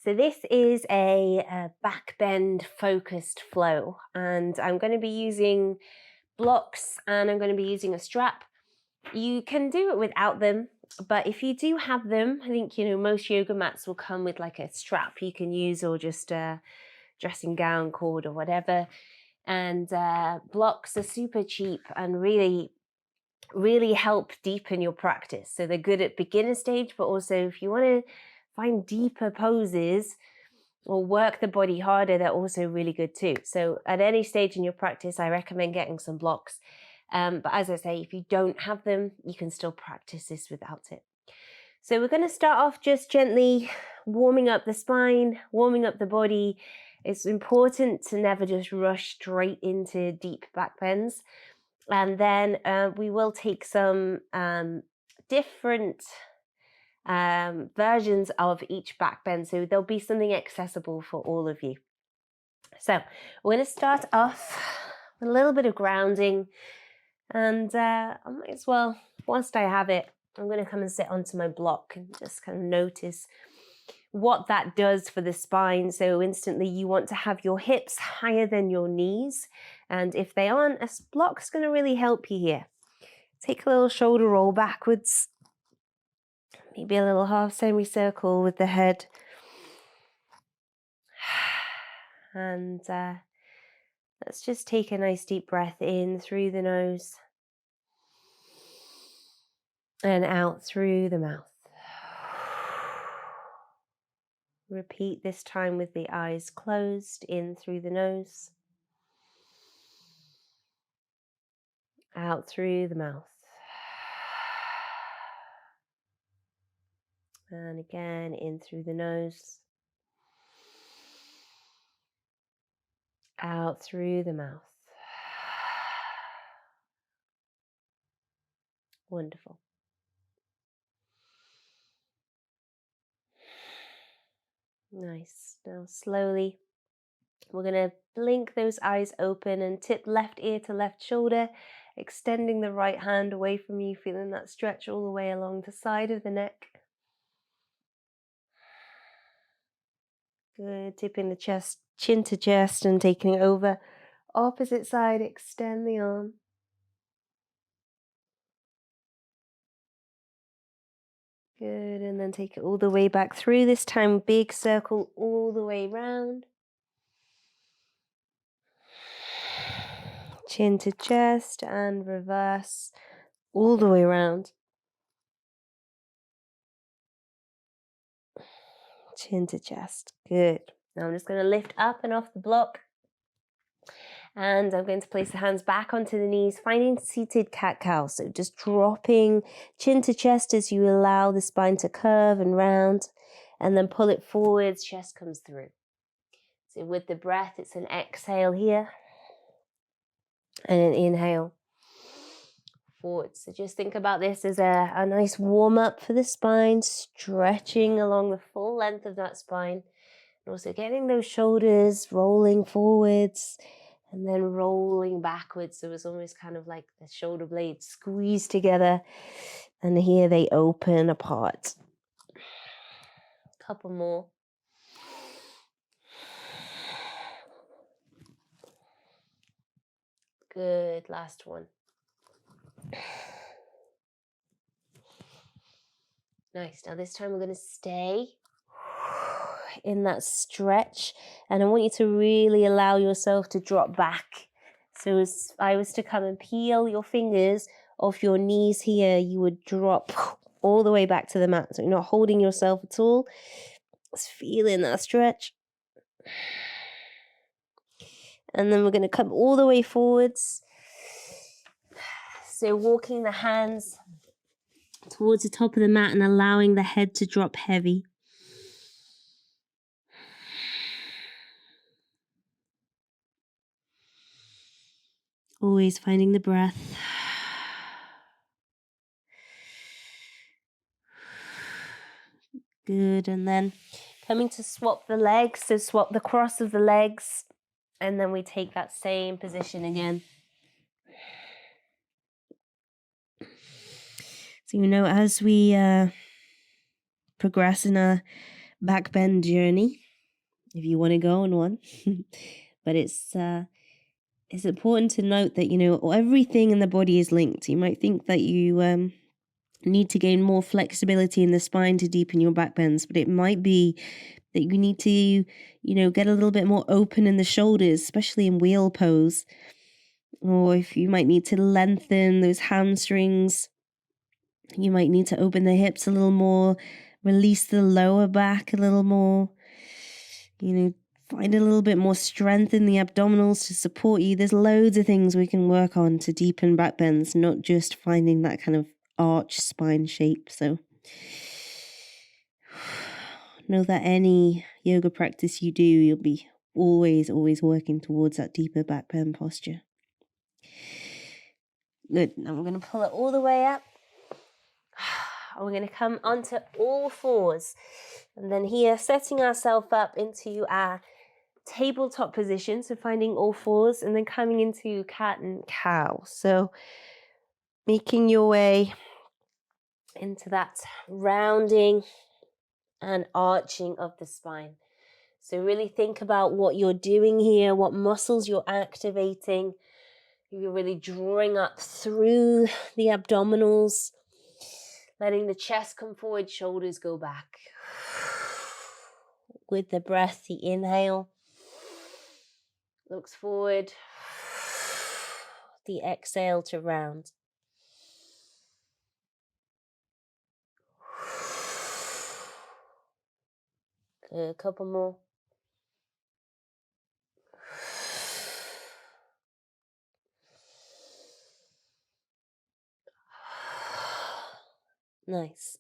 So this is a back bend focused flow, and I'm going to be using blocks and I'm going to be using a strap. You can do it without them, but if you do have them, I think, most yoga mats will come with like a strap you can use, or just a dressing gown cord or whatever. And blocks are super cheap and really help deepen your practice. So they're good at beginner stage, but also if you want to find deeper poses or work the body harder, they're also really good too. So at any stage in your practice, I recommend getting some blocks. But as I say, if you don't have them, you can still practice this without it. So we're going to start off just gently warming up the spine, warming up the body. It's important to never just rush straight into deep back bends. And then we will take some different versions of each back bend, so there'll be something accessible for all of you. So we're going to start off with a little bit of grounding, and I might as well, whilst I have it, I'm going to come and sit onto my block and just kind of notice what that does for the spine. So instantly you want to have your hips higher than your knees, and if they aren't, a block's going to really help you here. Take a little shoulder roll backwards, maybe a little half semicircle with the head, and let's just take a nice deep breath in through the nose and out through the mouth. Repeat this time with the eyes closed, in through the nose, out through the mouth. And again, in through the nose, out through the mouth. Wonderful. Nice. Now slowly, we're going to blink those eyes open and tip left ear to left shoulder, extending the right hand away from you, feeling that stretch all the way along the side of the neck. Good. Tipping the chest, chin to chest, and taking it over. Opposite side, extend the arm. Good, and then take it all the way back through. This time, big circle all the way round. Chin to chest and reverse all the way around. Chin to chest. Good. Now I'm just going to lift up and off the block. And I'm going to place the hands back onto the knees, finding seated cat-cow. So just dropping chin to chest as you allow the spine to curve and round, and then pull it forwards, chest comes through. So with the breath, it's an exhale here and an inhale forward. So just think about this as a nice warm-up for the spine, stretching along the full length of that spine, and also getting those shoulders rolling forwards and then rolling backwards. So it's almost kind of like the shoulder blades squeeze together, and here they open apart. A couple more. Good, last one. Nice. Now this time we're going to stay in that stretch, and I want you to really allow yourself to drop back. So as I was to come and peel your fingers off your knees here, you would drop all the way back to the mat. So you're not holding yourself at all. Just feeling that stretch. And then we're going to come all the way forwards. So walking the hands towards the top of the mat and allowing the head to drop heavy. Always finding the breath. Good, and then coming to swap the legs, so swap the cross of the legs, and then we take that same position again. So as we progress in our back bend journey if you want to go on one. But it's important to note that, you know, everything in the body is linked. You might think that you need to gain more flexibility in the spine to deepen your back bends, but it might be that you need to, you know, get a little bit more open in the shoulders, especially in wheel pose. Or if you might need to lengthen those hamstrings, you might need to open the hips a little more, release the lower back a little more, you know, find a little bit more strength in the abdominals to support you. There's loads of things we can work on to deepen back bends, not just finding that kind of arch spine shape. So know that any yoga practice you do, you'll be always working towards that deeper back bend posture. Good. Now we're going to pull it all the way up. We're going to come onto all fours. And then here, setting ourselves up into our tabletop position. So finding all fours and then coming into cat and cow. So making your way into that rounding and arching of the spine. So really think about what you're doing here, what muscles you're activating. You're really drawing up through the abdominals, letting the chest come forward, shoulders go back. With the breath, the inhale looks forward, the exhale to round. A couple more. Nice.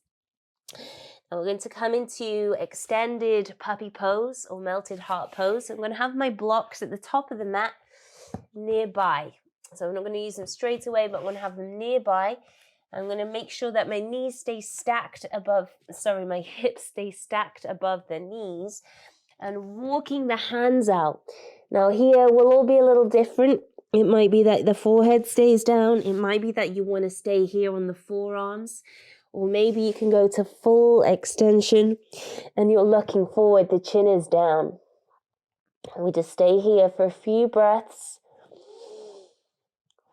Now we're going to come into extended puppy pose or melted heart pose. I'm going to have my blocks at the top of the mat nearby. So I'm not going to use them straight away, but I'm going to have them nearby. I'm going to make sure that my knees stay stacked above, my hips stay stacked above the knees, and walking the hands out. Now here will all be a little different. It might be that the forehead stays down. It might be that you want to stay here on the forearms. Or maybe you can go to full extension and you're looking forward, the chin is down. And we just stay here for a few breaths.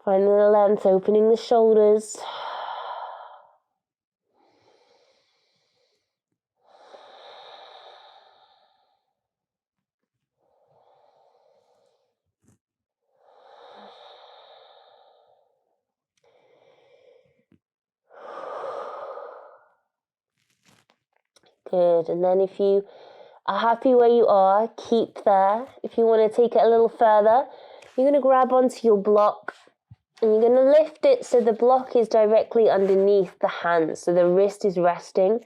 Finding the length, opening the shoulders. Good. And then if you are happy where you are, keep there. If you want to take it a little further, you're going to grab onto your block and you're going to lift it so the block is directly underneath the hands. So the wrist is resting.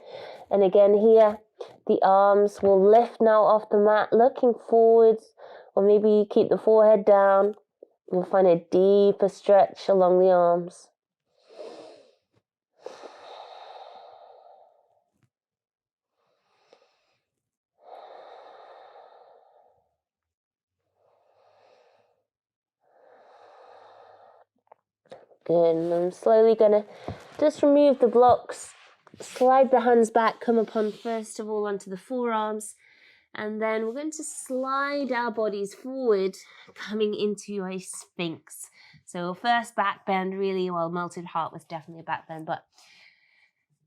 And again here, the arms will lift now off the mat, looking forwards, or maybe you keep the forehead down. You'll find a deeper stretch along the arms. Good, and I'm slowly going to just remove the blocks, slide the hands back, come upon first of all onto the forearms, and then we're going to slide our bodies forward, coming into a sphinx. So first back bend, really, well, melted heart was definitely a back bend, but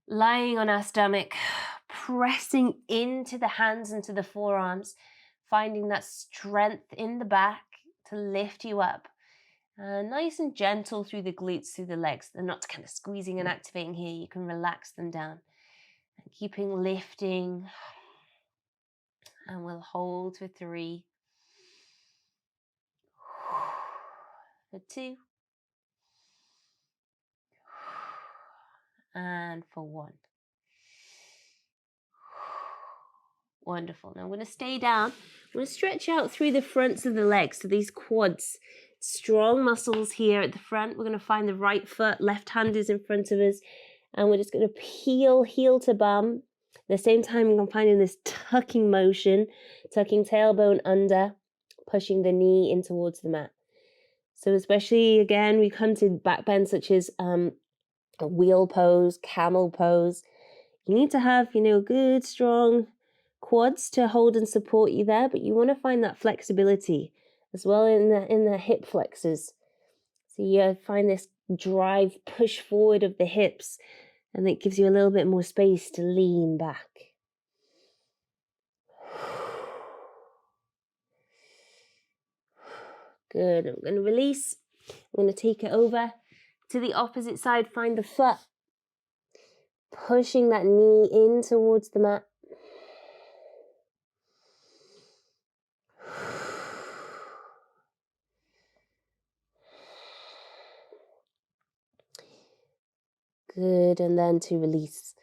lying on our stomach, pressing into the hands and to the forearms, finding that strength in the back to lift you up. Nice and gentle through the glutes, through the legs. They're not kind of squeezing and activating here. You can relax them down. And keeping lifting. And we'll hold for 3. For 2. And for 1. Wonderful. Now I'm going to stay down. I'm going to stretch out through the fronts of the legs. So these quads. Strong muscles here at the front. We're going to find the right foot, left hand is in front of us, and we're just going to peel heel to bum. At the same time, I'm finding this tucking motion, tucking tailbone under, pushing the knee in towards the mat. So especially, again, we come to back bends such as a wheel pose, camel pose. You need to have, good, strong quads to hold and support you there, but you want to find that flexibility as well in the hip flexors. So you find this drive, push forward of the hips, and it gives you a little bit more space to lean back. Good. I'm going to release. I'm going to take it over to the opposite side. Find the foot, pushing that knee in towards the mat. Good. And then to release.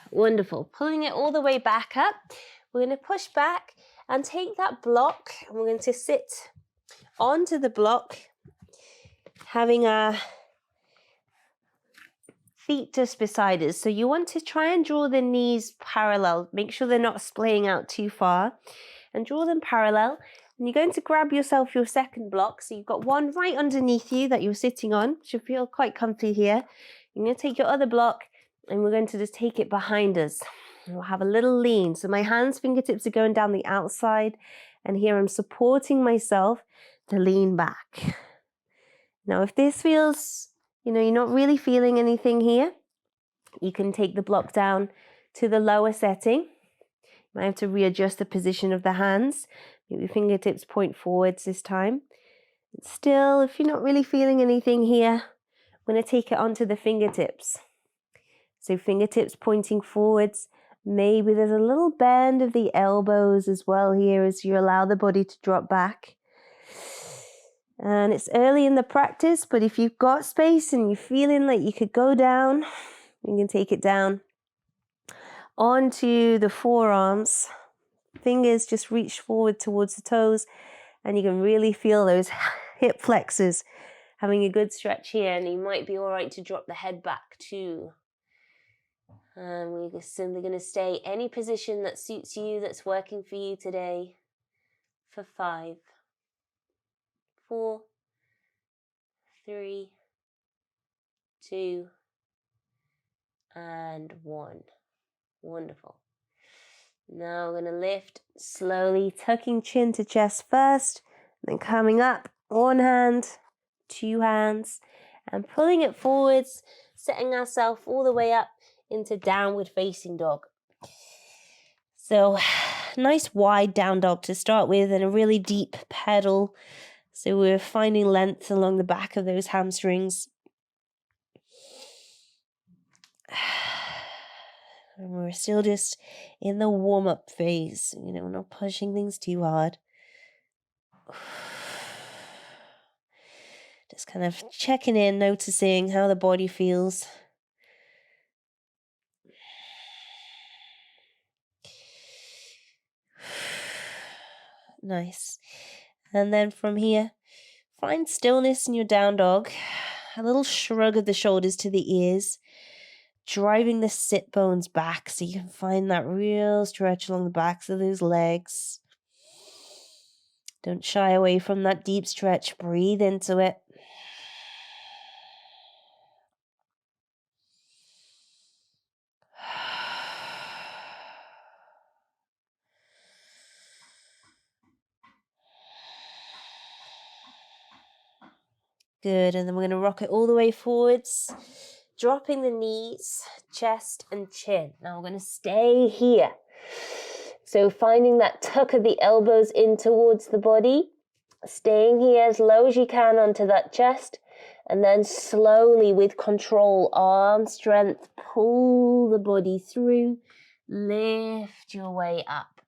Wonderful. Pulling it all the way back up. We're going to push back and take that block, and we're going to sit onto the block, having our feet just beside us. So you want to try and draw the knees parallel. Make sure they're not splaying out too far, and draw them parallel. And you're going to grab yourself your second block. So you've got one right underneath you that you're sitting on. Should feel quite comfy here. You're going to take your other block, and we're going to just take it behind us. We'll have a little lean. So my hands, fingertips are going down the outside, and here I'm supporting myself to lean back. Now, if this feels, you're not really feeling anything here, you can take the block down to the lower setting. You might have to readjust the position of the hands. Maybe fingertips point forwards this time. Still, if you're not really feeling anything here, I'm going to take it onto the fingertips. So fingertips pointing forwards. Maybe there's a little bend of the elbows as well here as you allow the body to drop back. And it's early in the practice, but if you've got space and you're feeling like you could go down, you can take it down onto the forearms. Fingers just reach forward towards the toes, and you can really feel those hip flexors having a good stretch here. And you might be all right to drop the head back too. And we're simply going to stay any position that suits you, that's working for you today, for 5, 4, 3, 2, and 1. Wonderful. Now we're going to lift slowly, tucking chin to chest first, then coming up, one hand, 2 hands, and pulling it forwards, setting ourselves all the way up into downward facing dog. So nice wide down dog to start with, and a really deep pedal. So we're finding length along the back of those hamstrings. And we're still just in the warm-up phase, not pushing things too hard. Just kind of checking in, noticing how the body feels. Nice. And then from here, find stillness in your down dog. A little shrug of the shoulders to the ears, driving the sit bones back so you can find that real stretch along the backs of those legs. Don't shy away from that deep stretch. Breathe into it. Good, and then we're going to rock it all the way forwards, dropping the knees, chest and chin. Now we're going to stay here. So finding that tuck of the elbows in towards the body, staying here as low as you can onto that chest, and then slowly with control, arm strength, pull the body through, lift your way up.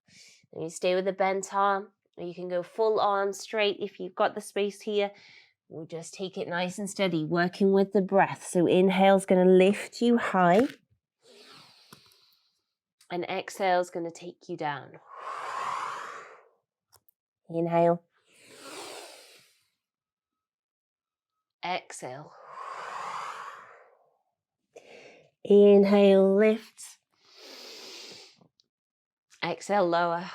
And you stay with the bent arm, or you can go full arm straight if you've got the space here. We'll just take it nice and steady, working with the breath. So inhale is going to lift you high. And exhale is going to take you down. Inhale. Exhale. Inhale, lift. Exhale, lower.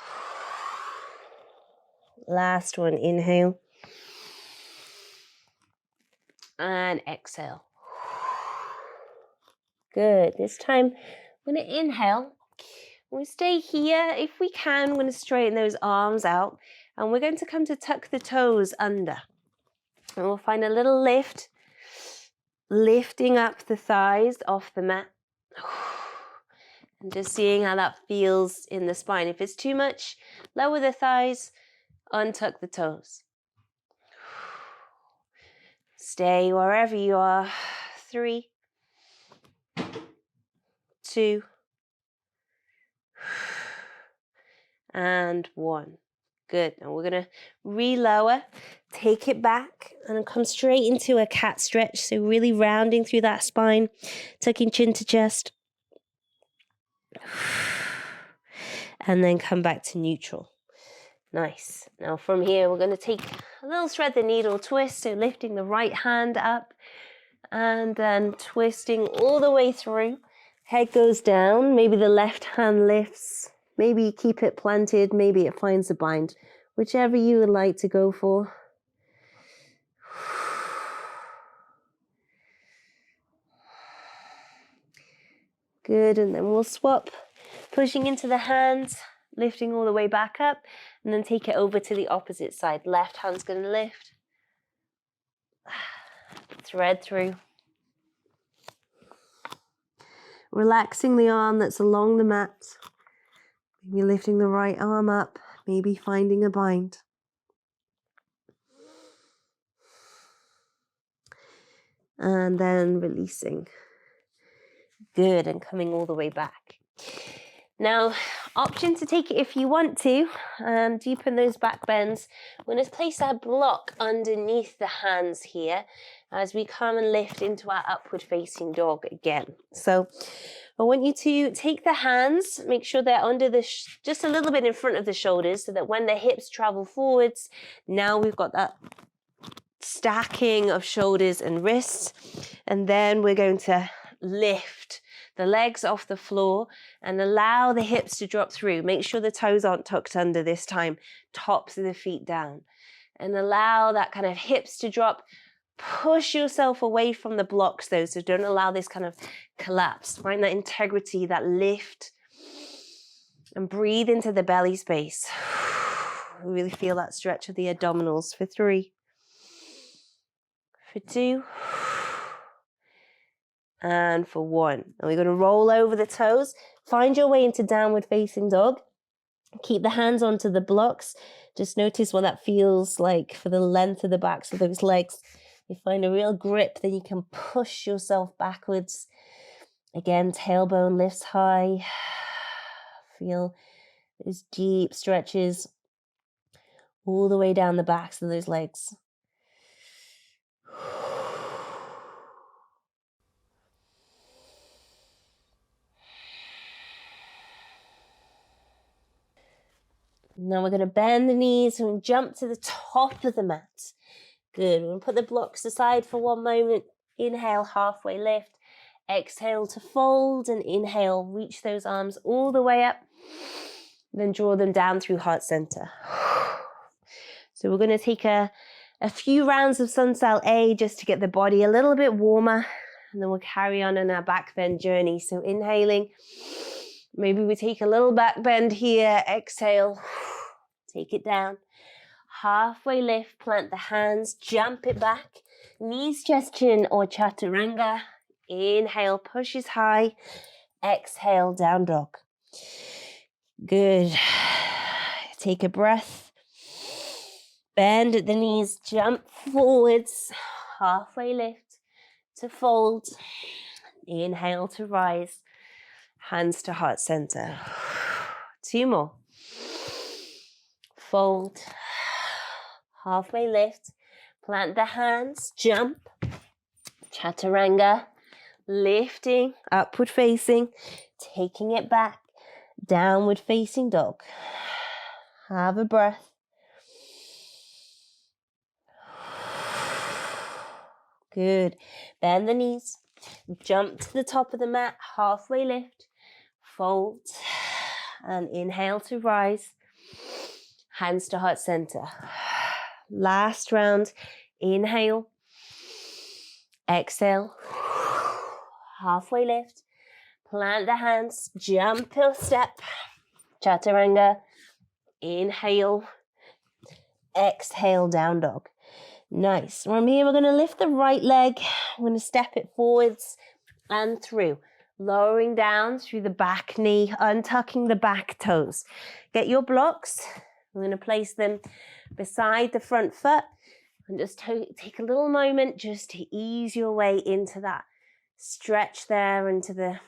Last one, inhale. And exhale. Good. This time, I'm going to inhale. We'll stay here. If we can, we're going to straighten those arms out and we're going to come to tuck the toes under. And we'll find a little lift, lifting up the thighs off the mat. And just seeing how that feels in the spine. If it's too much, lower the thighs, untuck the toes. Stay wherever you are. 3, 2, and 1. Good. Now we're going to re-lower, take it back, and come straight into a cat stretch. So really rounding through that spine, tucking chin to chest. And then come back to neutral. Nice. Now from here, we're going to take a little thread the needle twist. So lifting the right hand up and then twisting all the way through. Head goes down. Maybe the left hand lifts. Maybe you keep it planted. Maybe it finds a bind. Whichever you would like to go for. Good. And then we'll swap. Pushing into the hands. Lifting all the way back up. And then take it over to the opposite side. Left hand's going to lift. Thread through. Relaxing the arm that's along the mat. Maybe lifting the right arm up. Maybe finding a bind. And then releasing. Good, and coming all the way back. Now, option to take it if you want to, and deepen those back bends. We're going to place our block underneath the hands here as we come and lift into our upward facing dog again. So I want you to take the hands, make sure they're under the, just a little bit in front of the shoulders so that when the hips travel forwards, now we've got that stacking of shoulders and wrists. And then we're going to lift the legs off the floor and allow the hips to drop through. Make sure the toes aren't tucked under this time, tops of the feet down. And allow that kind of hips to drop. Push yourself away from the blocks though, so don't allow this kind of collapse. Find that integrity, that lift. And breathe into the belly space. Really feel that stretch of the abdominals for 3, for 2, and for 1. And we're going to roll over the toes. Find your way into downward facing dog. Keep the hands onto the blocks. Just notice what that feels like for the length of the backs of those legs. You find a real grip, then you can push yourself backwards. Again, tailbone lifts high. Feel those deep stretches all the way down the backs of those legs. Now we're going to bend the knees and jump to the top of the mat. Good. We're going to put the blocks aside for one moment. Inhale, halfway lift. Exhale to fold and inhale. Reach those arms all the way up. Then draw them down through heart center. So we're going to take a few rounds of sun sal A just to get the body a little bit warmer. And then we'll carry on our back bend journey. So inhaling. Maybe we take a little back bend here. Exhale. Take it down. Halfway lift, plant the hands, jump it back. Knees, chest, chin, or chaturanga. Inhale, pushes high. Exhale, down dog. Good. Take a breath. Bend at the knees, jump forwards. Halfway lift to fold. Inhale to rise. Hands to heart center. 2 more. Fold. Halfway lift. Plant the hands. Jump. Chaturanga. Lifting. Upward facing. Taking it back. Downward facing dog. Have a breath. Good. Bend the knees. Jump to the top of the mat. Halfway lift. Fold. And inhale to rise. Hands to heart center. Last round. Inhale. Exhale. Halfway lift. Plant the hands, jump or step, chaturanga, inhale, exhale, down dog. Nice. From here, we're going to lift the right leg. We're going to step it forwards and through, lowering down through the back knee, untucking the back toes. Get your blocks. We're going to place them beside the front foot and just take a little moment just to ease your way into that stretch there into the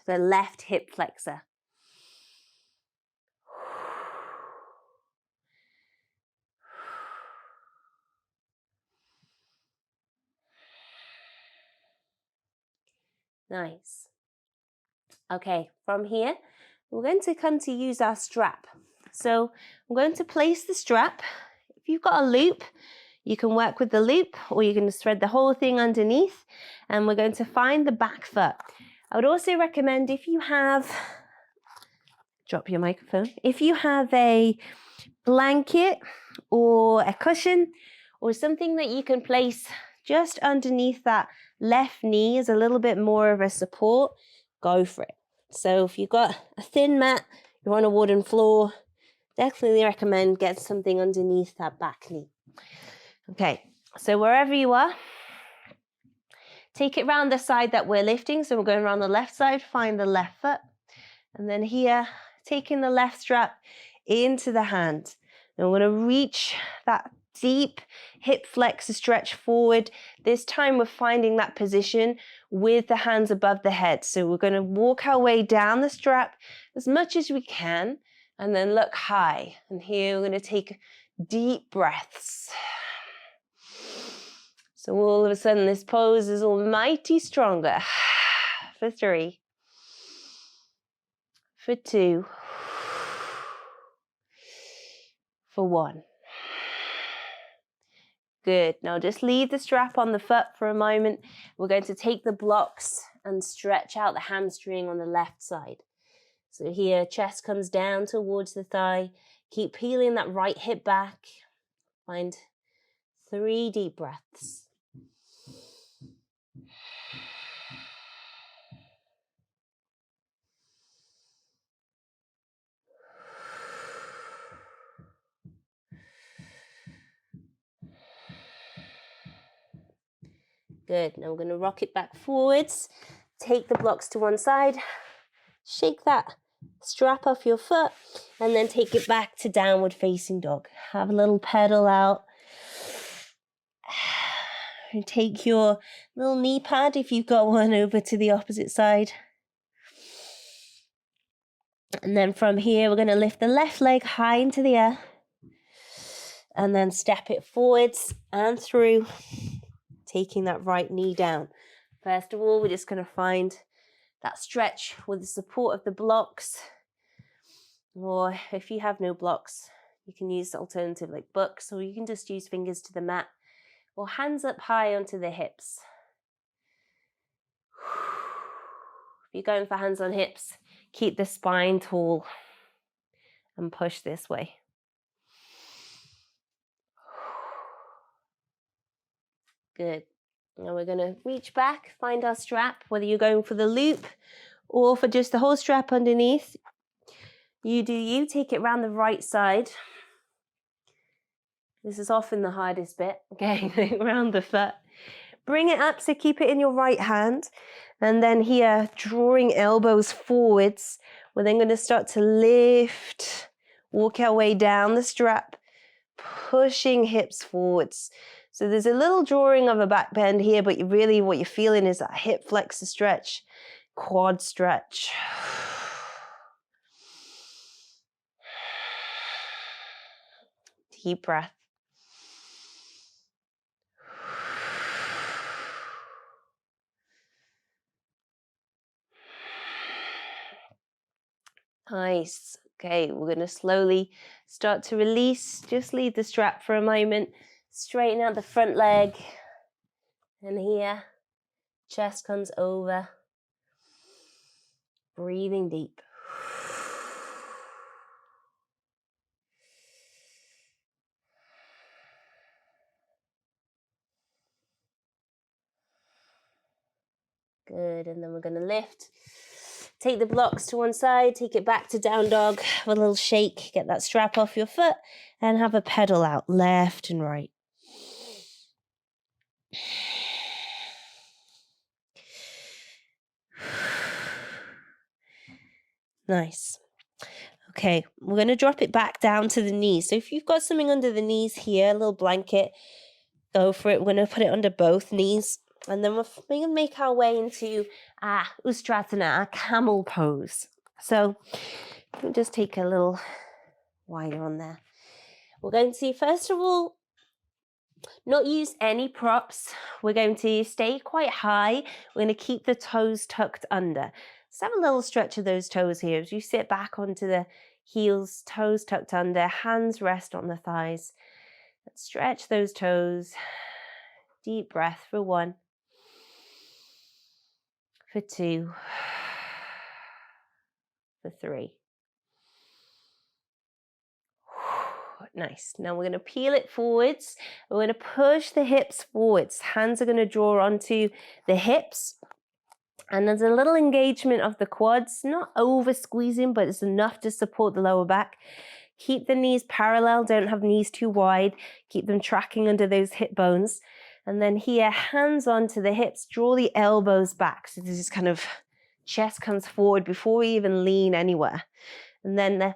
left hip flexor. Nice. Okay, from here, we're going to come to use our strap. So I'm going to place the strap. If you've got a loop, you can work with the loop, or you can just thread the whole thing underneath, and we're going to find the back foot. I would also recommend, if you have, drop your microphone, if you have a blanket or a cushion or something that you can place just underneath that left knee as a little bit more of a support, go for it. So if you've got a thin mat, you're on a wooden floor, definitely recommend get something underneath that back knee. Okay, so wherever you are, take it round the side that we're lifting. So we're going around the left side, find the left foot. And then here, taking the left strap into the hand. And we're going to reach that deep hip flexor stretch forward. This time we're finding that position with the hands above the head. So we're going to walk our way down the strap as much as we can and then look high. And here we're going to take deep breaths. So all of a sudden this pose is almighty stronger. For 3. For 2. For 1. Good. Now just leave the strap on the foot for a moment. We're going to take the blocks and stretch out the hamstring on the left side. So here, chest comes down towards the thigh. Keep peeling that right hip back. Find 3 deep breaths. Good. Now we're going to rock it back forwards. Take the blocks to one side. Shake that strap off your foot and then take it back to downward facing dog. Have a little pedal out. And take your little knee pad, if you've got one, over to the opposite side. And then from here, we're going to lift the left leg high into the air. And then step it forwards and through, taking that right knee down. First of all, we're just going to find that stretch with the support of the blocks. Or if you have no blocks, you can use the alternative like books, or you can just use fingers to the mat or hands up high onto the hips. If you're going for hands on hips, keep the spine tall and push this way. Good. Now we're going to reach back, find our strap, whether you're going for the loop or for just the whole strap underneath. You do you, take it around the right side. This is often the hardest bit, okay, around the foot. Bring it up, so keep it in your right hand. And then here, drawing elbows forwards, we're then going to start to lift, walk our way down the strap, pushing hips forwards. So there's a little drawing of a back bend here, but really what you're feeling is that hip flexor stretch, quad stretch. Deep breath. Nice. Okay, we're going to slowly start to release. Just leave the strap for a moment. Straighten out the front leg. And here, chest comes over. Breathing deep. Good. Good, and then we're going to lift. Take the blocks to one side, take it back to down dog, have a little shake, get that strap off your foot, and have a pedal out left and right. Nice. Okay, we're going to drop it back down to the knees. So if you've got something under the knees here, a little blanket, go for it. We're going to put it under both knees. And then we're going to make our way into Ustrasana, our camel pose. So we'll just take a little wider on there. We're going to, first of all, not use any props. We're going to stay quite high. We're going to keep the toes tucked under. Let's have a little stretch of those toes here. As you sit back onto the heels, toes tucked under, hands rest on the thighs. Let's stretch those toes. Deep breath for 1. For 2. For 3. Nice. Now we're going to peel it forwards. We're going to push the hips forwards. Hands are going to draw onto the hips. And there's a little engagement of the quads, not over squeezing, but it's enough to support the lower back. Keep the knees parallel. Don't have knees too wide. Keep them tracking under those hip bones. And then here, hands onto the hips. Draw the elbows back. So this is kind of chest comes forward before we even lean anywhere. And then the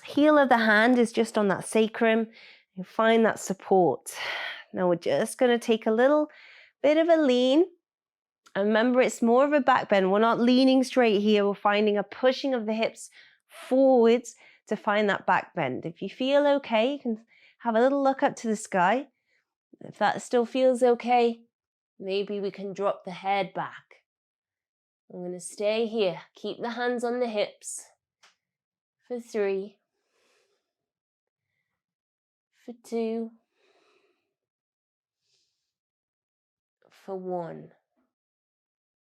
heel of the hand is just on that sacrum. You find that support. Now we're just going to take a little bit of a lean. And remember, it's more of a back bend. We're not leaning straight here. We're finding a pushing of the hips forwards to find that back bend. If you feel okay, you can have a little look up to the sky. If that still feels okay, maybe we can drop the head back. I'm going to stay here. Keep the hands on the hips. For 3. For 2. For 1.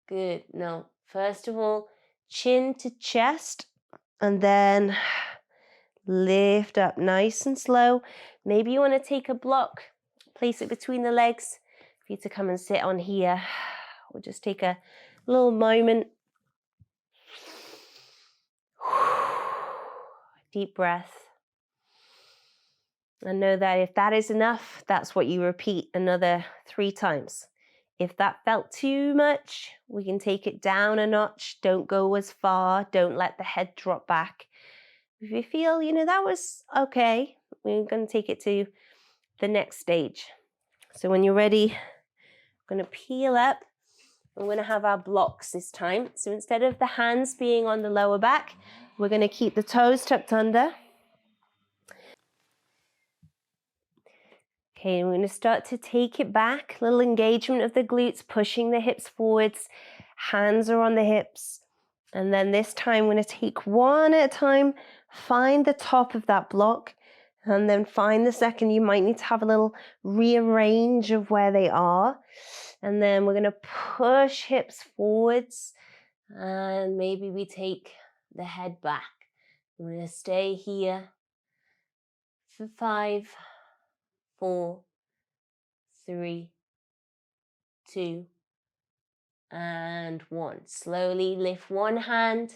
Good. Now, first of all, chin to chest, and then lift up nice and slow. Maybe you want to take a block, place it between the legs for you to come and sit on here. We'll just take a little moment. Deep breath. And know that if that is enough, that's what you repeat another 3 times. If that felt too much, we can take it down a notch. Don't go as far. Don't let the head drop back. If you feel, that was okay, we're going to take it to the next stage. So when you're ready, we're going to peel up. We're going to have our blocks this time. So instead of the hands being on the lower back, we're going to keep the toes tucked under. Okay, and we're going to start to take it back. Little engagement of the glutes, pushing the hips forwards. Hands are on the hips. And then this time we're going to take one at a time. Find the top of that block. And then find the second. You might need to have a little rearrange of where they are. And then we're going to push hips forwards. And maybe we take the head back. We're going to stay here for 5, 4, 3, 2, and 1. Slowly lift one hand,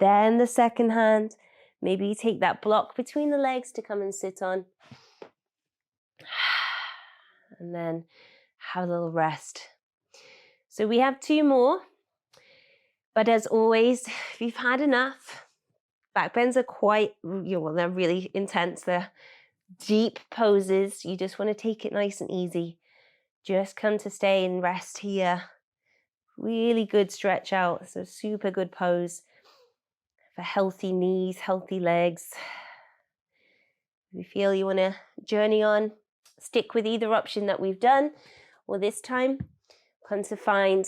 then the second hand. Maybe you take that block between the legs to come and sit on. And then have a little rest. So we have 2 more. But as always, if you've had enough, back bends are quite, they're really intense. They're deep poses. You just want to take it nice and easy. Just come to stay and rest here. Really good stretch out. So super good pose for healthy knees, healthy legs. If you feel you want to journey on, stick with either option that we've done. Or this time, come to find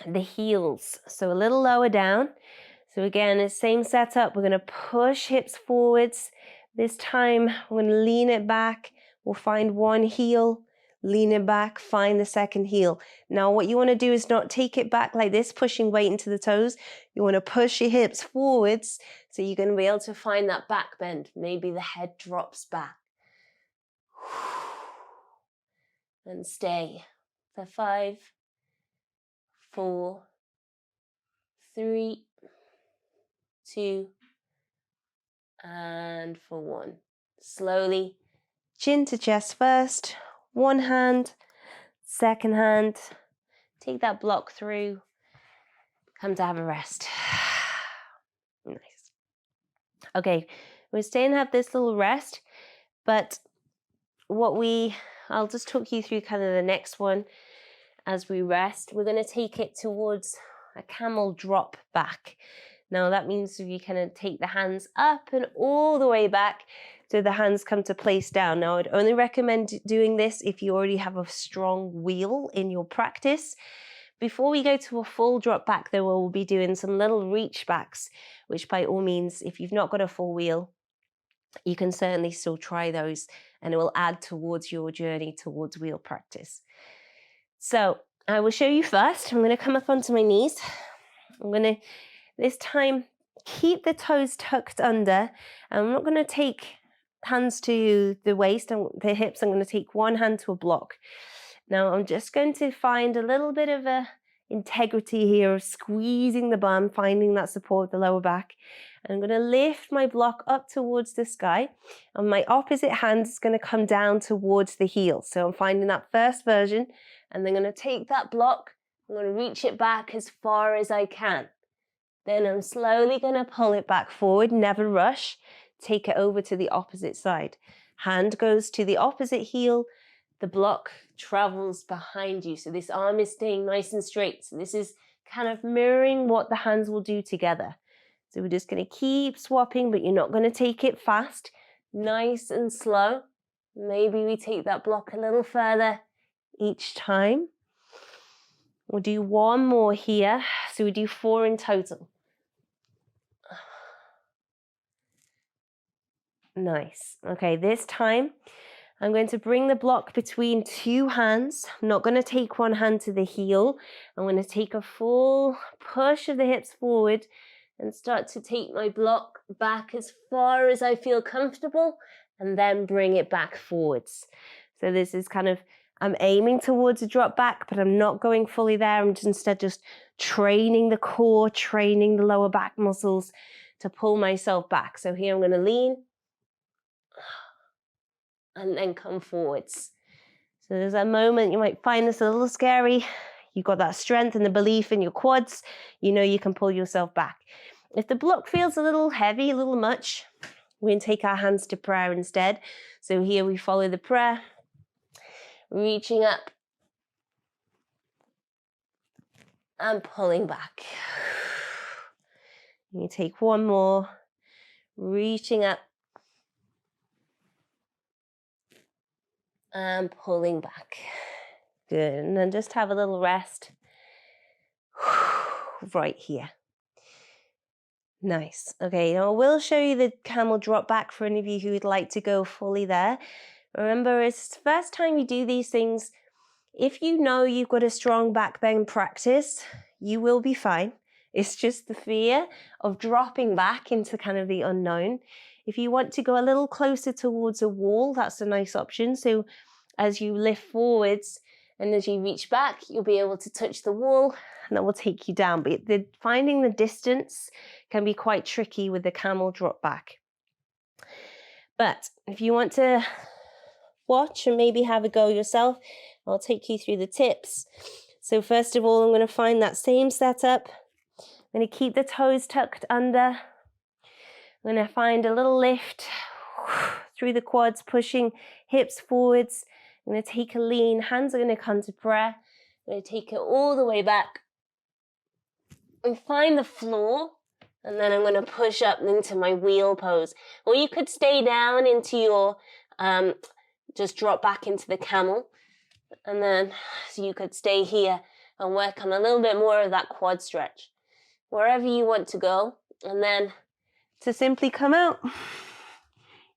the heels. So a little lower down. So again, the same setup. We're going to push hips forwards. This time, we're going to lean it back. We'll find one heel, lean it back, find the second heel. Now, what you want to do is not take it back like this, pushing weight into the toes. You want to push your hips forwards so you're going to be able to find that back bend. Maybe the head drops back. And stay for 5, 4, 3, 2, and for 1. Slowly, chin to chest first, one hand, second hand, take that block through, come to have a rest. Nice. Okay, we're staying to have this little rest, but I'll just talk you through kind of the next one as we rest. We're going to take it towards a camel drop back. Now that means you kind of take the hands up and all the way back so the hands come to place down. Now I'd only recommend doing this if you already have a strong wheel in your practice. Before we go to a full drop back though, we'll be doing some little reach backs, which by all means, if you've not got a full wheel, you can certainly still try those and it will add towards your journey towards wheel practice. So I will show you first. I'm going to come up onto my knees. I'm going to, this time, keep the toes tucked under. I'm not going to take hands to the waist and the hips. I'm going to take one hand to a block. Now I'm just going to find a little bit of a integrity here of squeezing the bum, finding that support of the lower back. And I'm going to lift my block up towards the sky, and my opposite hand is going to come down towards the heel. So I'm finding that first version, and then I'm going to take that block, I'm going to reach it back as far as I can. Then I'm slowly going to pull it back forward, never rush, take it over to the opposite side. Hand goes to the opposite heel, the block travels behind you. So this arm is staying nice and straight. So this is kind of mirroring what the hands will do together. So we're just going to keep swapping, but you're not going to take it fast. Nice and slow. Maybe we take that block a little further each time. We'll do one more here. So we do 4 in total. Nice. Okay, this time I'm going to bring the block between 2 hands. I'm not going to take one hand to the heel. I'm going to take a full push of the hips forward and start to take my block back as far as I feel comfortable and then bring it back forwards. So this is kind of, I'm aiming towards a drop back, but I'm not going fully there. I'm instead just training the core, training the lower back muscles to pull myself back. So here I'm going to lean and then come forwards. So there's a moment you might find this a little scary. You've got that strength and the belief in your quads. You know you can pull yourself back. If the block feels a little heavy, a little much, we can take our hands to prayer instead. So here we follow the prayer, reaching up and pulling back. You take one more, reaching up and pulling back. Good, and then just have a little rest right here. Nice. Okay, now I will show you the camel drop back for any of you who would like to go fully there. Remember, it's the first time you do these things. If you know you've got a strong back bend practice, you will be fine. It's just the fear of dropping back into kind of the unknown. If you want to go a little closer towards a wall, that's a nice option. So as you lift forwards and as you reach back, you'll be able to touch the wall and that will take you down. But finding the distance can be quite tricky with the camel drop back. But if you want to watch and maybe have a go yourself, I'll take you through the tips. So first of all, I'm going to find that same setup. I'm going to keep the toes tucked under. I'm going to find a little lift through the quads, pushing hips forwards. I'm going to take a lean. Hands are going to come to prayer. I'm going to take it all the way back and find the floor. And then I'm going to push up into my wheel pose. Or you could stay down into your, just drop back into the camel. And then so you could stay here and work on a little bit more of that quad stretch. Wherever you want to go. And then to simply come out,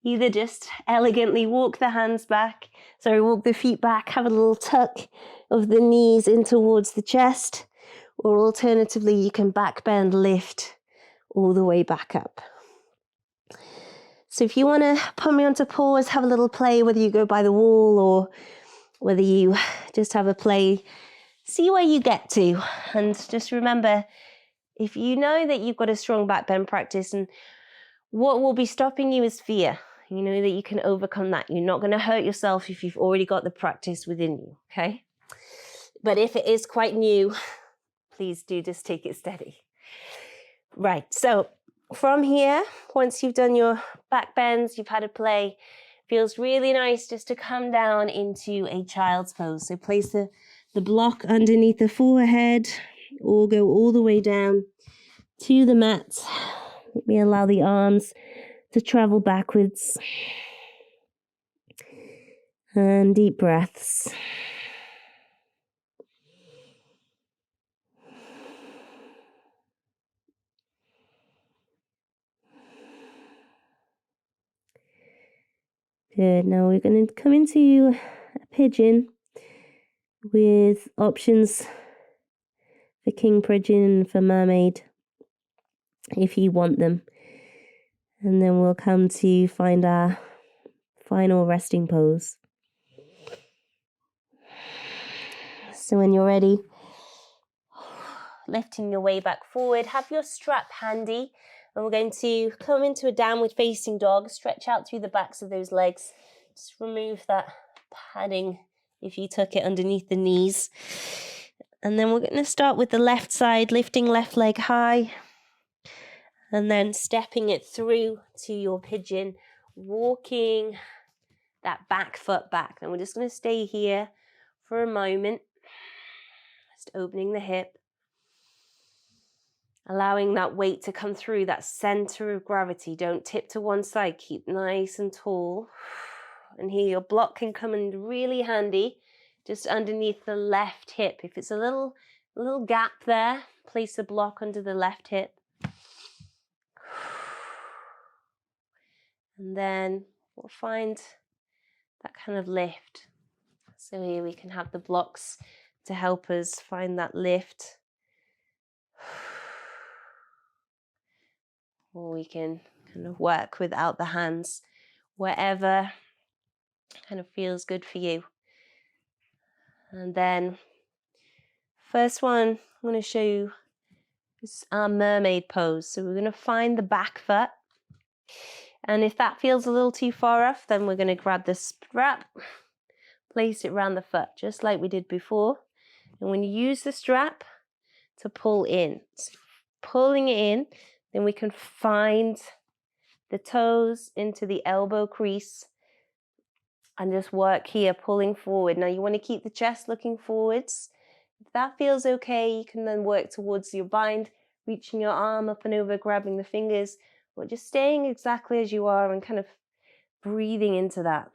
either just elegantly walk the hands back, walk the feet back, have a little tuck of the knees in towards the chest, or alternatively you can back bend, lift all the way back up. So if you want to put me onto pause, have a little play, whether you go by the wall or whether you just have a play see where you get to. And just remember, if you know that you've got a strong back bend practice, and what will be stopping you is fear. You know that you can overcome that. You're not going to hurt yourself if you've already got the practice within you, okay? But if it is quite new, please do just take it steady. Right, so from here, once you've done your back bends, you've had a play, feels really nice just to come down into a child's pose. So place the block underneath the forehead, or go all the way down to the mat. Let me allow the arms to travel backwards. And deep breaths. Good. Now we're going to come into a pigeon with options for king pigeon and for mermaid if you want them. And then we'll come to find our final resting pose. So when you're ready, lifting your way back forward, have your strap handy, and we're going to come into a downward facing dog, stretch out through the backs of those legs, just remove that padding if you tuck it underneath the knees. And then we're going to start with the left side, lifting left leg high, and then stepping it through to your pigeon, walking that back foot back. And we're just going to stay here for a moment, just opening the hip, allowing that weight to come through that center of gravity. Don't tip to one side, keep nice and tall. And here your block can come in really handy, just underneath the left hip. If it's a little gap there, place a block under the left hip. And then we'll find that kind of lift. So here we can have the blocks to help us find that lift. Or we can kind of work without the hands, wherever kind of feels good for you. And then first one I'm going to show you is our mermaid pose. So we're going to find the back foot. And if that feels a little too far off, then we're going to grab the strap, place it around the foot, just like we did before. And when you use the strap to pull in, so pulling it in, then we can find the toes into the elbow crease and just work here, pulling forward. Now you want to keep the chest looking forwards. If that feels okay, you can then work towards your bind, reaching your arm up and over, grabbing the fingers, or just staying exactly as you are and kind of breathing into that.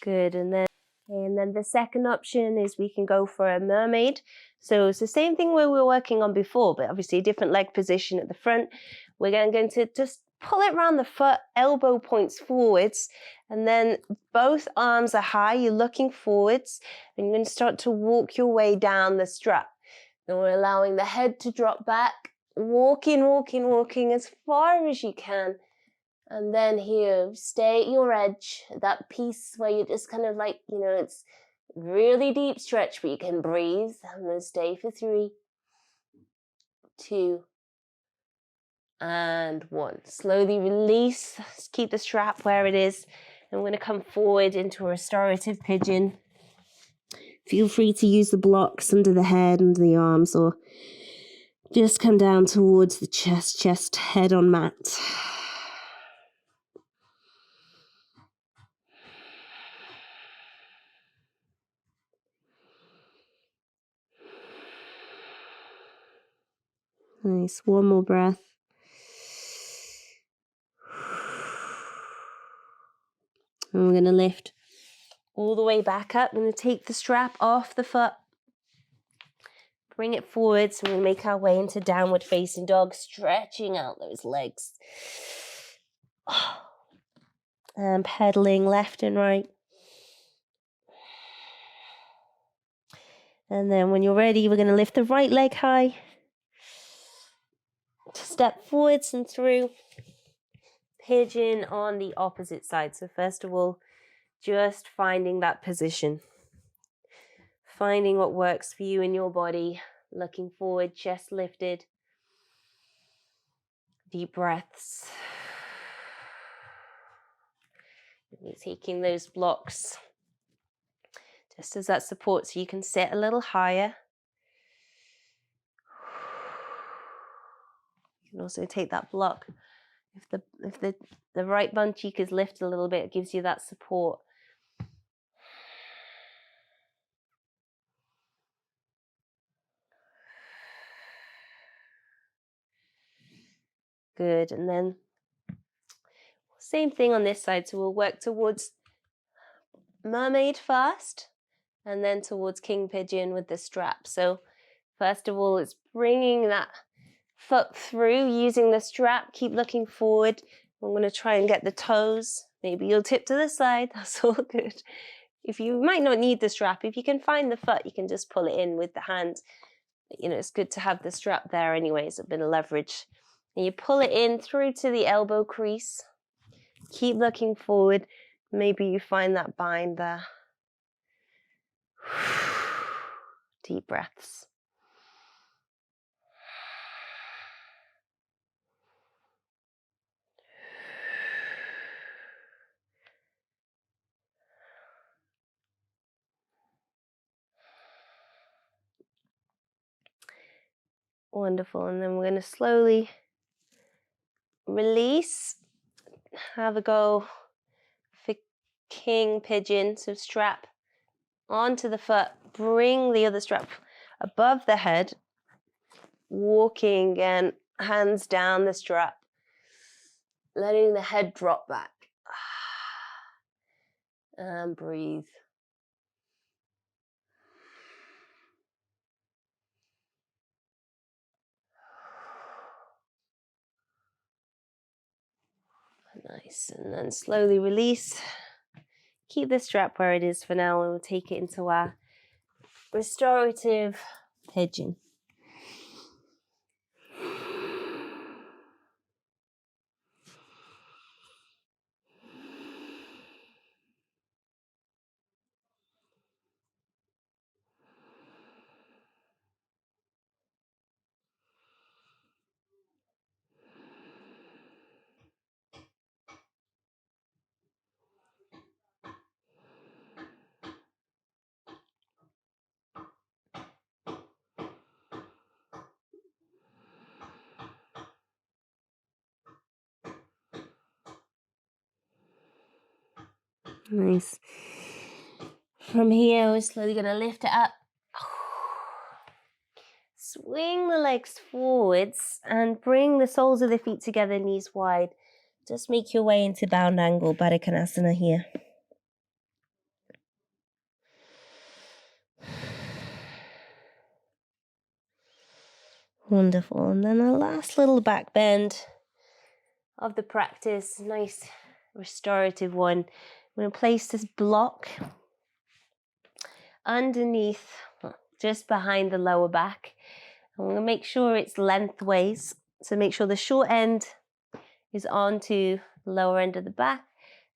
Good, and then the second option is we can go for a mermaid. So it's the same thing where we were working on before, but obviously a different leg position at the front. We're going to just pull it around the foot, elbow points forwards, and then both arms are high, you're looking forwards, and you're going to start to walk your way down the strap. And we're allowing the head to drop back, walking as far as you can. And then here, stay at your edge, that piece where you're just kind of like, it's really deep stretch, but you can breathe. I'm going to stay for 3, 2, and 1. Slowly release, keep the strap where it is. And we're going to come forward into a restorative pigeon. Feel free to use the blocks under the head, under the arms, or just come down towards the chest, head on mat. Nice, one more breath. And we're going to lift all the way back up. I'm going to take the strap off the foot, bring it forward. So we're going to make our way into downward facing dog, stretching out those legs. And pedaling left and right. And then when you're ready, we're going to lift the right leg high, step forwards and through. Pigeon on the opposite side. So first of all, just finding that position. Finding what works for you in your body. Looking forward, chest lifted. Deep breaths. You're taking those blocks just as that support, so you can sit a little higher. You can also take that block. If the right bum cheek is lifted a little bit, it gives you that support. Good, and then same thing on this side. So we'll work towards mermaid first, and then towards king pigeon with the strap. So first of all, it's bringing that foot through using the strap. Keep looking forward. I'm going to try and get the toes. Maybe you'll tip to the side. That's all good. If you might not need the strap, if you can find the foot, you can just pull it in with the hand. You know, it's good to have the strap there anyways, a bit of leverage. And you pull it in through to the elbow crease. Keep looking forward. Maybe you find that bind there. Deep breaths. Wonderful. And then we're going to slowly release. Have a go for king pigeon. So strap onto the foot. Bring the other strap above the head. Walking and hands down the strap. Letting the head drop back. And breathe. Nice. And then slowly release. Keep the strap where it is for now, and we'll take it into our restorative pigeon. Nice. From here, we're slowly going to lift it up. Swing the legs forwards and bring the soles of the feet together, knees wide. Just make your way into bound angle, Baddha Konasana here. Wonderful. And then the last little back bend of the practice, nice restorative one. I'm going to place this block underneath, just behind the lower back. I'm going to make sure it's lengthways. So make sure the short end is onto the lower end of the back.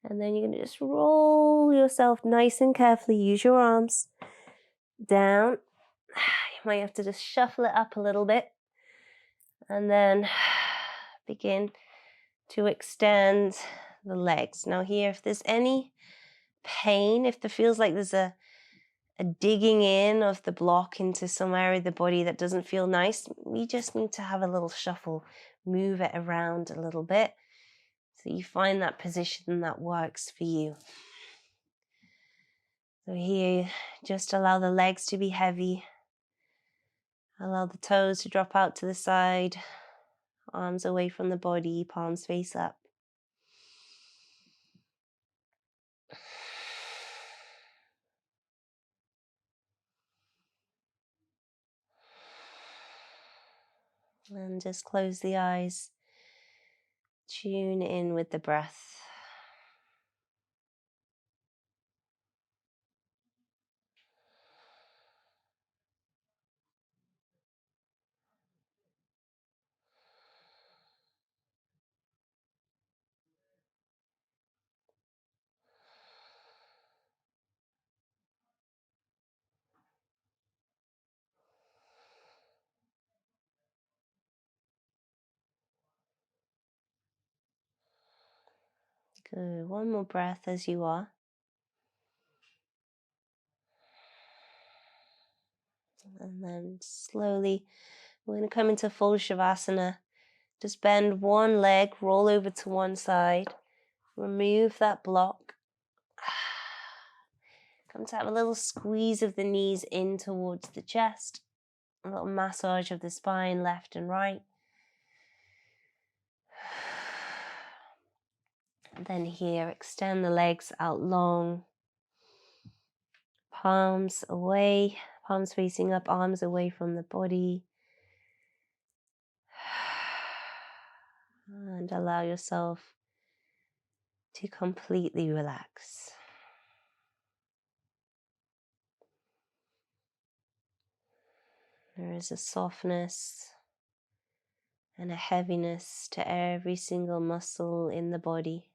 And then you're going to just roll yourself nice and carefully. Use your arms down. You might have to just shuffle it up a little bit. And then begin to extend the legs. Now here, if there's any pain, if there feels like there's a digging in of the block into some area of the body that doesn't feel nice, we just need to have a little shuffle, move it around a little bit so you find that position that works for you. So here, just allow the legs to be heavy. Allow the toes to drop out to the side, arms away from the body, palms face up. And just close the eyes. Tune in with the breath. Good. One more breath as you are. And then slowly, we're going to come into full Shavasana. Just bend one leg, roll over to one side, remove that block. Come to have a little squeeze of the knees in towards the chest, a little massage of the spine, left and right. Then here, extend the legs out long, palms away, palms facing up, arms away from the body. And allow yourself to completely relax. There is a softness and a heaviness to every single muscle in the body.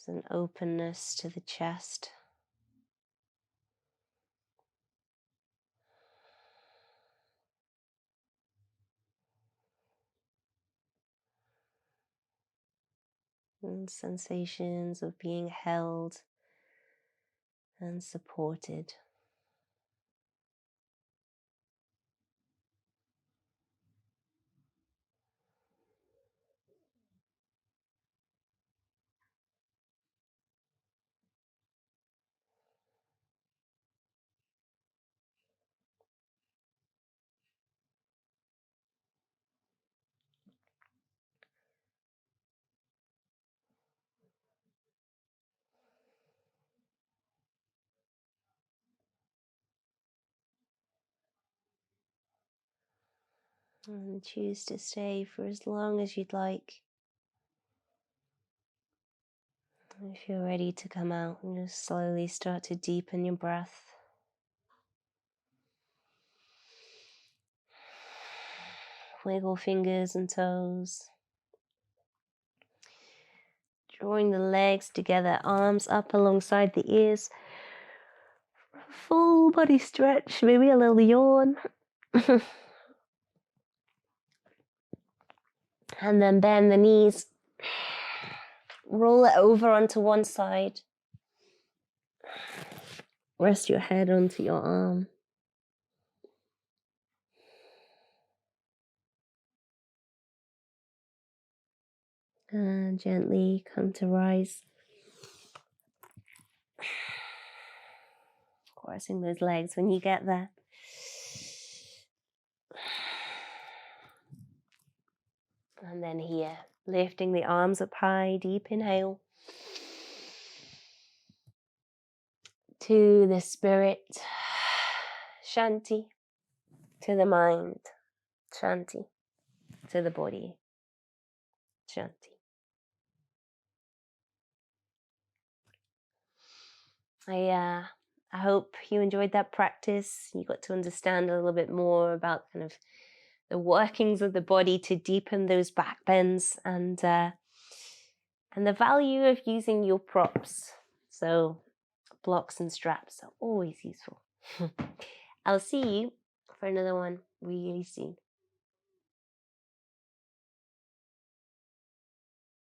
There's an openness to the chest. And sensations of being held and supported. And choose to stay for as long as you'd like. If you're ready to come out, and just slowly start to deepen your breath. Wiggle fingers and toes. Drawing the legs together, arms up alongside the ears. Full body stretch, maybe a little yawn. And then bend the knees. Roll it over onto one side. Rest your head onto your arm. And gently come to rise. Crossing those legs when you get there. And then here, lifting the arms up high, deep inhale. To the spirit, Shanti. To the mind, Shanti. To the body, Shanti. I hope you enjoyed that practice. You got to understand a little bit more about kind of the workings of the body to deepen those back bends and the value of using your props. So blocks and straps are always useful. I'll see you for another one really soon.